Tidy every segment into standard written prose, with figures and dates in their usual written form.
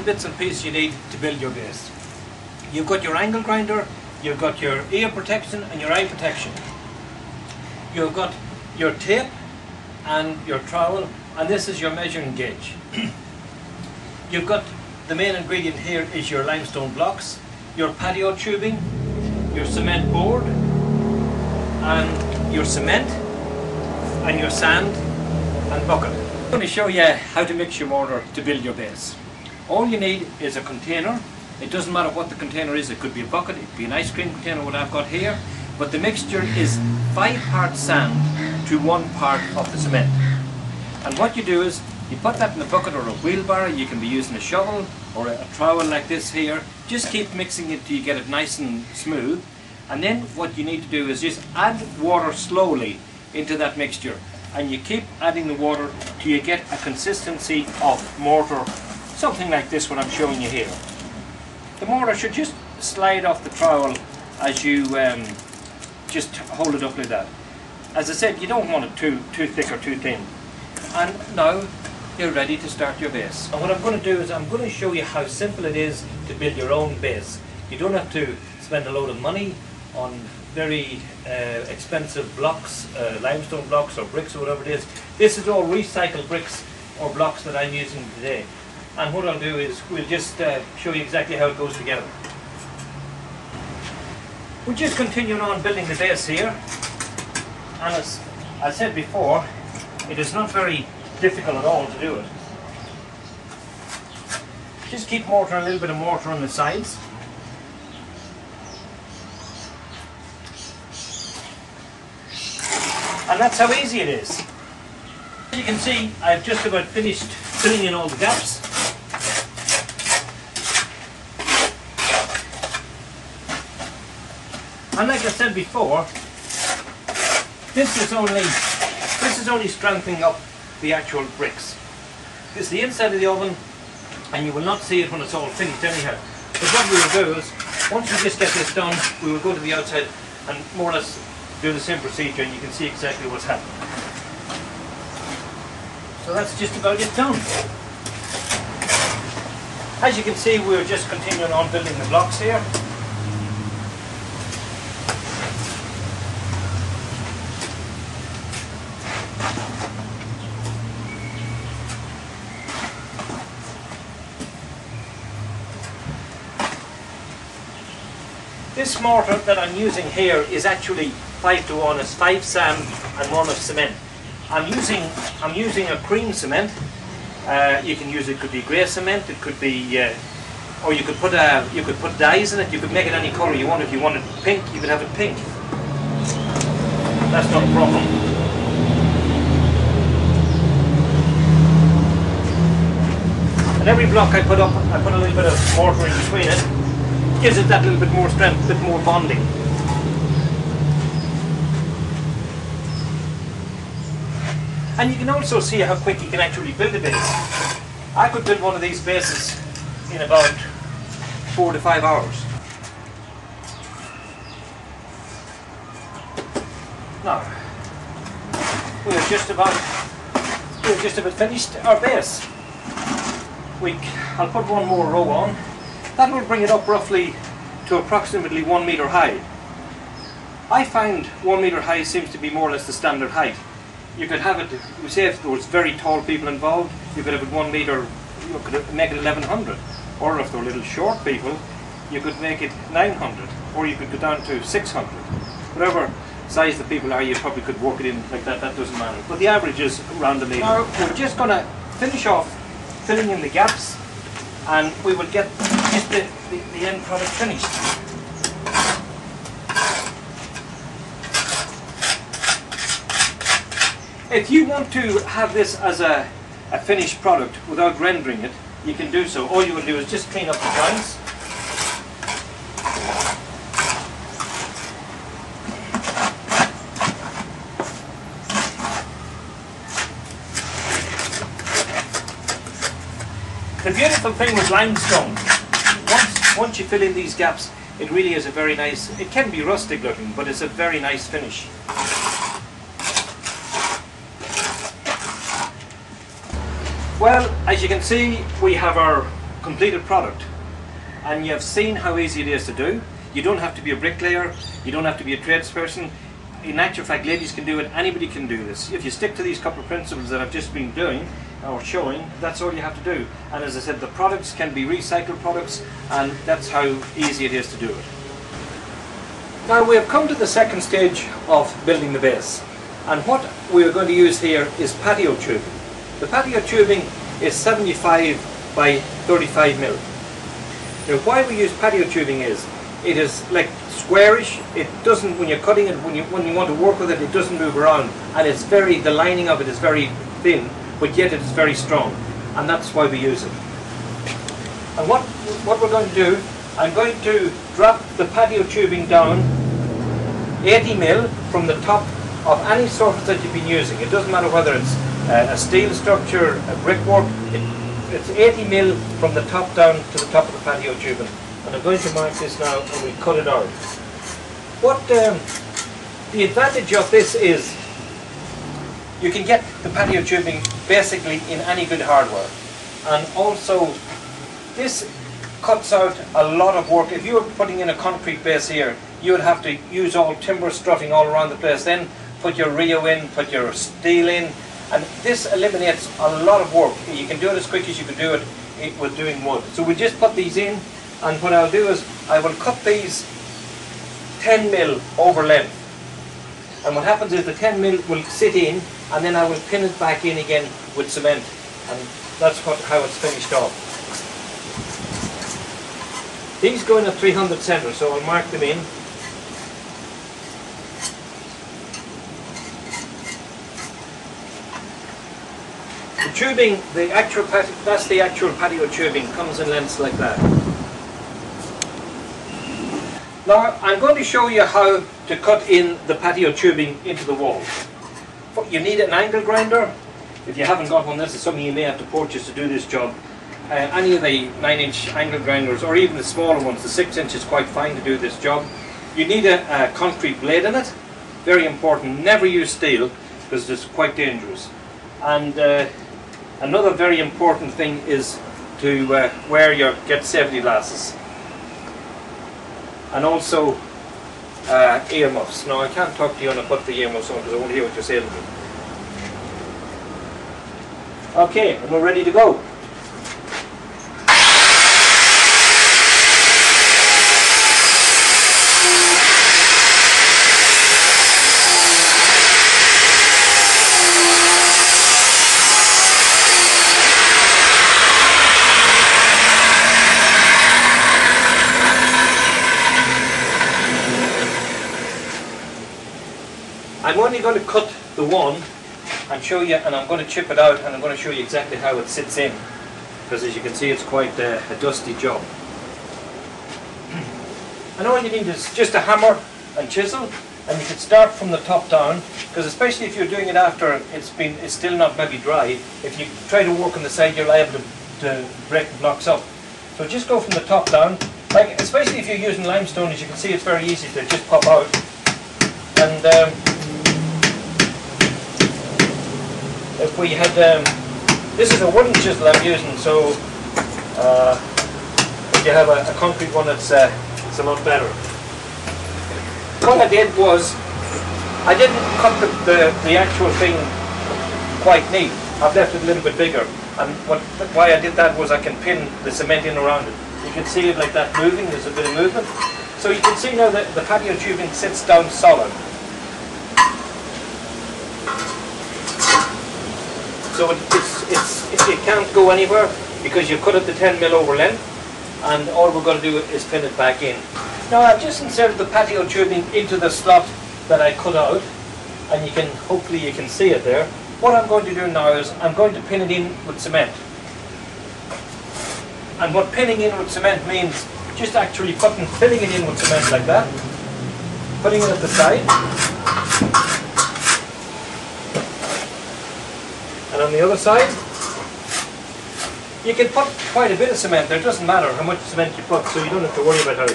the bits and pieces you need to build your base. You've got your angle grinder, you've got your ear protection and your eye protection. You've got your tape and your trowel, and this is your measuring gauge. You've got the main ingredient here is your limestone blocks, your patio tubing, your cement board, and your cement, and your sand and bucket. I'm going to show you how to mix your mortar to build your base. All you need is a container. It doesn't matter what the container is. It could be a bucket, it could be an ice cream container, what I've got here. But the mixture is 5 parts sand to 1 part of the cement. And what you do is, you put that in a bucket or a wheelbarrow. You can be using a shovel or a trowel like this here. Just keep mixing it till you get it nice and smooth. And then what you need to do is just add water slowly into that mixture. And you keep adding the water till you get a consistency of mortar, something like this, what I'm showing you here. The mortar should just slide off the trowel as you just hold it up like that. As I said, you don't want it too thick or too thin. And now you're ready to start your base. And what I'm going to do is I'm going to show you how simple it is to build your own base. You don't have to spend a load of money on very expensive blocks, limestone blocks or bricks or whatever it is. This is all recycled bricks or blocks that I'm using today. And what I'll do is we'll just show you exactly how it goes together. We're just continuing on building the base here. And as I said before, it is not very difficult at all to do it. Just keep mortaring a little bit of mortar on the sides. And that's how easy it is. As you can see, I've just about finished filling in all the gaps. And like I said before, this is only strengthening up the actual bricks. This is the inside of the oven, and you will not see it when it's all finished anyhow. But what we will do is, once we just get this done, we will go to the outside and more or less do the same procedure, and you can see exactly what's happening. So that's just about it done. As you can see, we're just continuing on building the blocks here. This mortar that I'm using here is actually 5 to 1. It's 5 sand and 1 of cement. I'm using a cream cement. You can use it. Could be grey cement. It could be, or you could put dyes in it. You could make it any colour you want. If you wanted pink, you could have it pink. That's not a problem. And every block I put up, I put a little bit of mortar in between it. Gives it that little bit more strength, a bit more bonding. And you can also see how quick you can actually build a base. I could build one of these bases in about 4 to 5 hours. Now, we're just about finished our base. I'll put one more row on. That will bring it up roughly to approximately 1 metre high. I find 1 metre high seems to be more or less the standard height. You could have it, we say if there was very tall people involved, you could have it 1 metre, you could make it 1100. Or if there were little short people, you could make it 900. Or you could go down to 600. Whatever size the people are, you probably could work it in like that, that doesn't matter. But the average is around a metre. Now we're just going to finish off filling in the gaps, and we will get the end product finished. If you want to have this as a finished product without rendering it, you can do so. All you will do is just clean up the joints. The beautiful thing with limestone, once you fill in these gaps, it really is a very nice, it can be rustic looking, but it's a very nice finish. Well, as you can see, we have our completed product. And you have seen how easy it is to do. You don't have to be a bricklayer, you don't have to be a tradesperson. In actual fact, ladies can do it, anybody can do this. If you stick to these couple of principles that I've just been doing, or showing, that's all you have to do. And as I said, the products can be recycled products, and that's how easy it is to do it. Now we have come to the second stage of building the base. And what we are going to use here is patio tubing. The patio tubing is 75 by 35 mil. Now why we use patio tubing is, it is like squarish, it doesn't, when you're cutting it, when you want to work with it, it doesn't move around, and it's the lining of it is very thin, but yet it's very strong, and that's why we use it. And what we're going to do, I'm going to drop the patio tubing down 80 mil from the top of any surface that you've been using. It doesn't matter whether it's a steel structure, a brickwork, it's 80 mil from the top down to the top of the patio tubing. And I'm going to mark this now and we cut it out. What the advantage of this is, you can get the patio tubing basically in any good hardware. And also, this cuts out a lot of work. If you were putting in a concrete base here, you would have to use all timber strutting all around the place, then put your Rio in, put your steel in, and this eliminates a lot of work. You can do it as quick as you can do it with doing wood. So we just put these in, and what I'll do is I will cut these 10 mil over length. And what happens is the 10 mil will sit in, and then I will pin it back in again with cement, and that's how it's finished off. These go in at 300 centre, so I'll mark them in. The tubing, that's the actual patio tubing, comes in lengths like that. Now I'm going to show you how to cut in the patio tubing into the wall. You need an angle grinder. If you haven't got one, this is something you may have to purchase to do this job. Any of the 9-inch angle grinders, or even the smaller ones, the 6-inch is quite fine to do this job. You need a concrete blade in it. Very important. Never use steel because it's quite dangerous. And another very important thing is to get safety glasses. And also earmuffs. Now I can't talk to you when I put the earmuffs on because I won't hear what you're saying to me. Okay, and we're ready to go. I'm only going to cut the one and show you, and I'm going to chip it out, and I'm going to show you exactly how it sits in, because as you can see it's quite a dusty job. And all you need is just a hammer and chisel, and you can start from the top down, because especially if you're doing it after it's still not maybe dry, if you try to work on the side you're liable to break the blocks up. So just go from the top down, like especially if you're using limestone, as you can see it's very easy to just pop out. And if we had, this is a wooden chisel I'm using, so if you have a concrete one, it's a lot better. What I did was, I didn't cut the actual thing quite neat. I've left it a little bit bigger, and why I did that was I can pin the cement in around it. You can see it like that moving, there's a bit of movement. So you can see now that the patio tubing sits down solid. So it can't go anywhere because you cut it to 10 mil over length, and all we're going to do is pin it back in. Now I've just inserted the patio tubing into the slot that I cut out, and hopefully you can see it there. What I'm going to do now is I'm going to pin it in with cement. And what pinning in with cement means, just actually filling it in with cement like that, putting it at the side. And on the other side, you can put quite a bit of cement there. It doesn't matter how much cement you put, so you don't have to worry about how.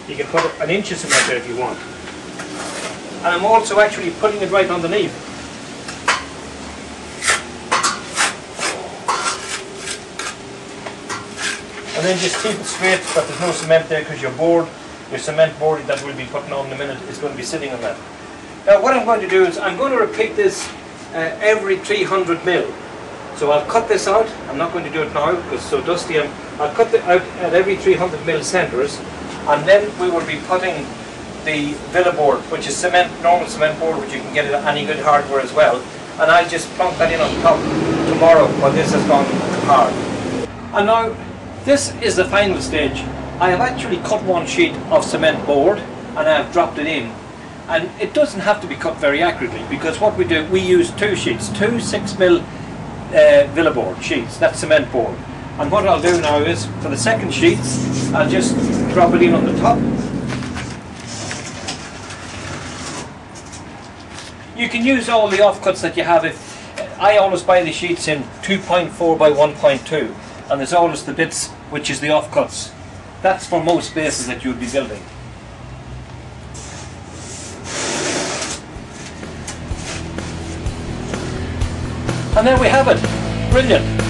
You can put an inch of cement there if you want. And I'm also actually putting it right underneath. and then just keep it straight, that there's no cement there, because your cement board that we'll be putting on in a minute is going to be sitting on that. Now what I'm going to do is I'm going to repeat this every 300 mil. So I'll cut this out. I'm not going to do it now because it's so dusty. I'll cut it out at every 300 mil centres, and then we will be putting the villa board, which is normal cement board, which you can get at any good hardware as well, and I'll just plonk that in on top tomorrow when this has gone hard. And now this is the final stage. I have actually cut one sheet of cement board and I have dropped it in, and it doesn't have to be cut very accurately, because what we do, we use two sheets, two 6mm villa board sheets, that's cement board. And what I'll do now is, for the second sheet, I'll just drop it in on the top. You can use all the offcuts that you have. I always buy the sheets in 2.4 by 1.2, and there's always the bits which is the offcuts. That's for most bases that you would be building. And there we have it. Brilliant.